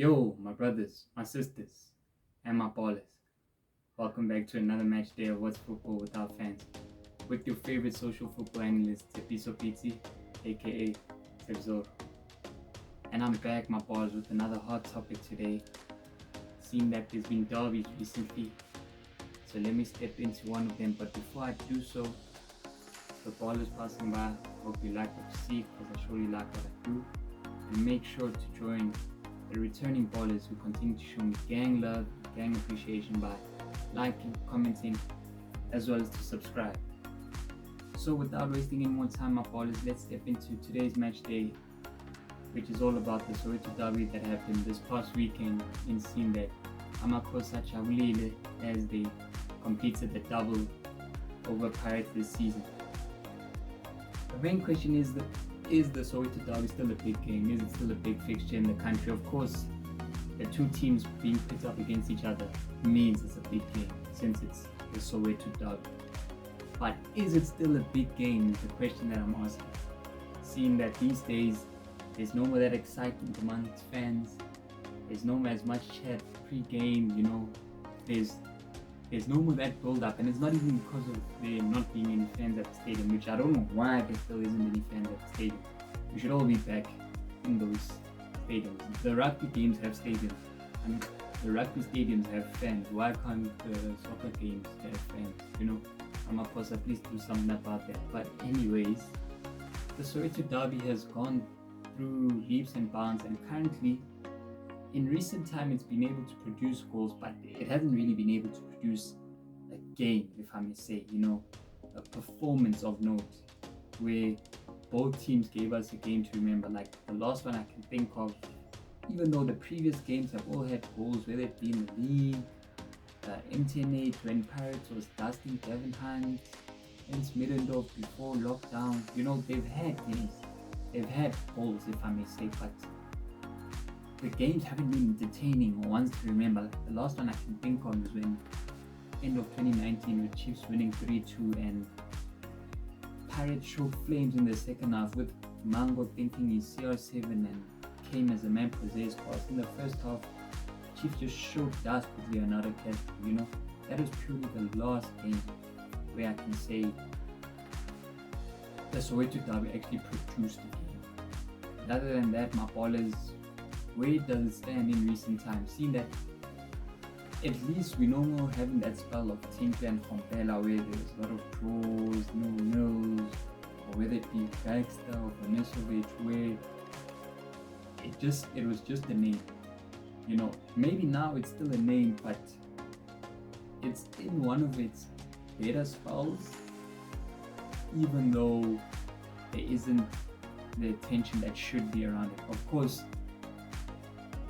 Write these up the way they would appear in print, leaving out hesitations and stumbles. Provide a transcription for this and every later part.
Yo, my brothers, my sisters, and my ballers. Welcome back to another match day of What's Football with our fans. With your favorite social football analyst, Tepiso Piti, aka Tebzor. And I'm back, my ballers, with another hot topic today. Seeing that there's been derbies recently. So let me step into one of them. But before I do so, the ballers passing by, hope you like what you see, because I surely like what I do. And make sure to join the returning ballers who continue to show me gang love, gang appreciation by liking, commenting, as well as to subscribe. So without wasting any more time, my ballers, let's step into today's match day, which is all about the Soweto derby that happened this past weekend in Sinde. Amakosa Chabulile as they completed the double over Pirates this season. The main question is the Soweto derby still a big game? Is it still a big fixture in the country? Of course, the two teams being pit up against each other means it's a big game since it's the Soweto derby. But is it still a big game is the question that I'm asking. Seeing that these days there's no more that excitement amongst fans, there's no more as much chat pre-game, there's no more that build-up, and it's not even because of there not being any fans at the stadium, which I don't know why there still isn't any fans at the stadium. We should all be back in those stadiums. The rugby games have stadiums, and the rugby stadiums have fans. Why can't the soccer games have fans? Ramaphosa, please do something about that. But anyways, the Soweto derby has gone through leaps and bounds, and currently, in recent time, it's been able to produce goals, but it hasn't really been able to produce a game, if I may say, a performance of note, where both teams gave us a game to remember. Like the last one I can think of, even though the previous games have all had goals, whether it be in the league, MTN8 when Pirates was dusting Devon Hunt, and Middendorf before lockdown, they've had games, they've had goals, if I may say, but the games haven't been entertaining or ones to remember. Like the last one I can think of is when end of 2019 with Chiefs winning 3-2 and Pirates showed flames in the second half with Mango thinking he's CR7 and came as a man possessed pass. In the first half, Chiefs just showed dust with Leonardo Castro. That was purely the last game where I can say the Soweto derby actually produced the game. And other than that, my ballers, where does it stand in recent times? Seeing that at least we no more having that spell of Tinkler and Fompela where there's a lot of draws, no, or whether it be Baxter or Vanisovic, where it was just a name. Maybe now it's still a name, but it's in one of its better spells, even though there isn't the attention that should be around it. Of course,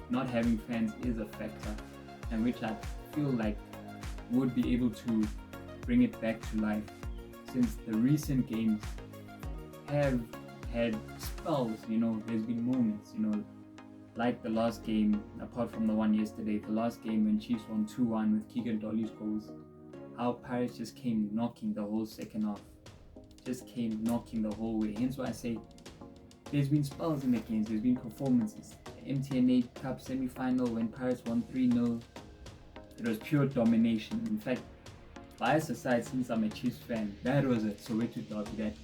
not having fans is a factor, and which I feel like would be able to bring it back to life, since the recent games have had spells. There's been moments, like the last game, apart from the one yesterday, the last game when Chiefs won 2-1 with Keegan Dolly's goals, how Pirates just came knocking the whole second half, just came knocking the whole way. Hence why I say there's been spells in the games, there's been performances. MTN8 Cup semi-final when Pirates won 3-0, it was pure domination. In fact, bias aside, since I'm a Chiefs fan, that was a Soweto derby that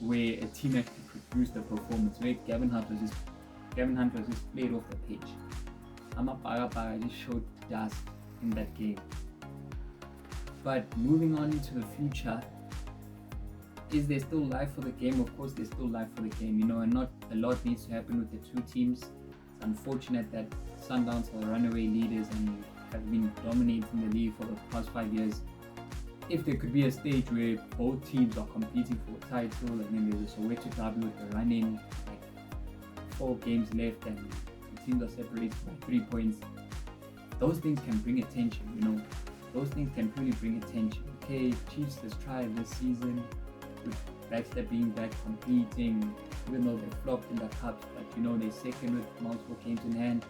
where a team actually produced a performance, where Gavin Hunt was just played off the pitch. Amapaga just showed dust in that game. But moving on into the future, is there still life for the game? Of course there's still life for the game, and not a lot needs to happen with the two teams. It's unfortunate that Sundowns are runaway leaders and have been dominating the league for the past 5 years. If there could be a stage where both teams are competing for a title, and then there's a Soweto derby with the run-in, like 4 games left and the teams are separated by 3 points, those things can bring attention, those things can really bring attention. Okay, Chiefs has tried this season with Baxter being back competing, even though they flopped in the cups, but they're second with multiple games in hand.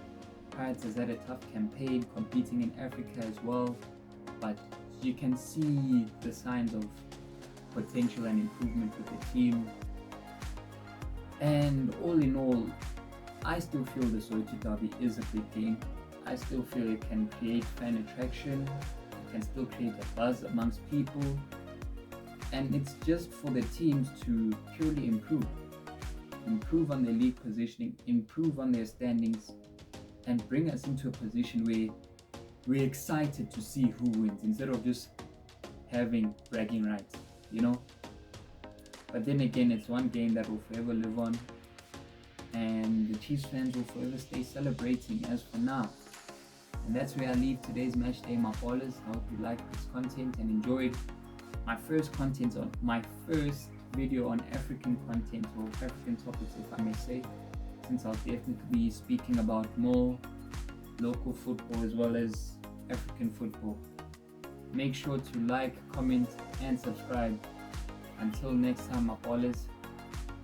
Pirates has had a tough campaign competing in Africa as well, but you can see the signs of potential and improvement with the team. And all in all, I still feel the Soweto Derby is a big game. I still feel it can create fan attraction, it can still create a buzz amongst people, and it's just for the teams to purely improve on their league positioning, improve on their standings, and bring us into a position where we're excited to see who wins instead of just having bragging rights, you know. But then again, it's one game that will forever live on, and the Chiefs fans will forever stay celebrating as for now. And that's where I leave today's match day, my ballers. I hope you liked this content and enjoyed my first video on African content, or African topics, if I may say, since I'll definitely be speaking about more local football as well as African football. Make sure to like, comment, and subscribe. Until next time, my ballers,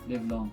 live long.